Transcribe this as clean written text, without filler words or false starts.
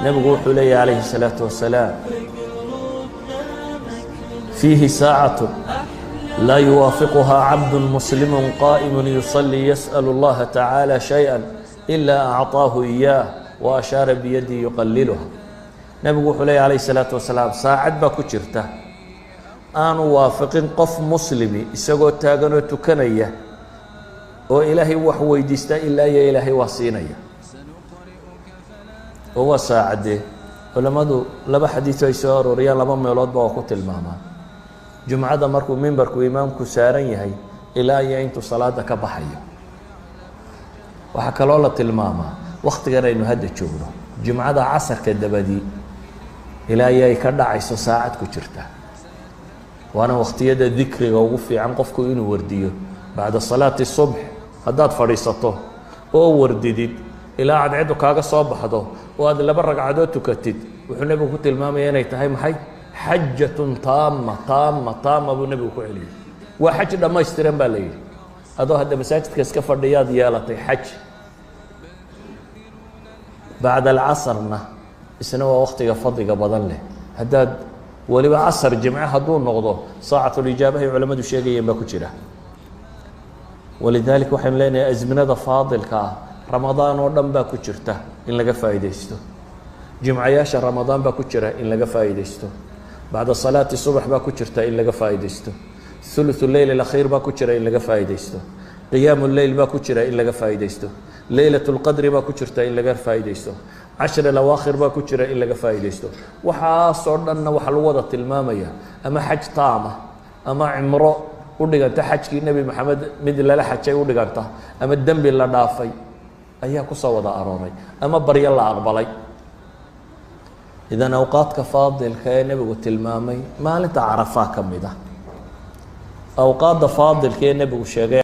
نبي حلي عليه الصلاة والسلام فيه ساعة لا يوافقها عبد مسلم قائم يصلي يسأل الله تعالى شيئا إلا أعطاه إياه وأشار بيدي يقللها. نبي حلي عليه الصلاة والسلام ساعد بكتشرته أنا وافق قف مسلمي إسقو تاجنو تكنيه وإلهي وحوي ديستا إلا يا إلهي وصينيه هو ساعده ولما لبا حديث يسار وريال لبا ميلود با ku tilmaama jumcada markuu minbarku imaamku saaran yahay ilaa ay intu salaada ka baxayo waxa kale oo la tilmaama waqtigan aynu hadda joogno jumcada casarka dabadii ilaa ay ka dhacayso saacad ku jirta waana waqtiyada dhikriga ugu fiican qofku inuu wardiyo baada salaati subh hadaad fadhiisato oo wardidid ilaa aad ciidu kaaga soo baxdo oo aad laba ragcadood tukatid wuxuu nabigu ku tilmaamay inay tahay maxay xajjatun taama buu nabigu ku celiyay waa xaj dhammaystiran baa la yidhi adoo hadda masaajidka iska fadhiyaad yeelatay xaj bacda alcasrna isna waa waqtiga fadliga badan leh haddaad weliba casar jimce hadduu noqdo saacatulijaaba ay culamadu sheegayeen baa ku jira walidaalika waxaynu leenahay azminada faadilka ah رمضان ودم باكو جرته إن لقى فايديستو جمعياش رمضان باكو جرة إن لقى فايديستو بعد صلاة الصبح باكو جرته إن لقى فايديستو ثلث الليل الأخير باكو جرة إن لقى فايديستو قيام الليل باكو جرة إن لقى فايديستو ليلة القدر باكو جرته إن لقى فايديستو 10 الأواخر باكو جرة إن لقى فايديستو وحاصرنا وحلوضة المامية أما حج طامة أما عمره ودقنت حج النبي محمد مد لا حج ودقنته أما الدم بالله دافي أيها كسوة أرامي أما بري الله أقبلي إذا أوقاتك فاضل كأني بقول المامي ما أنت عرفها كم ده أوقات فاضل كأني بقول شيء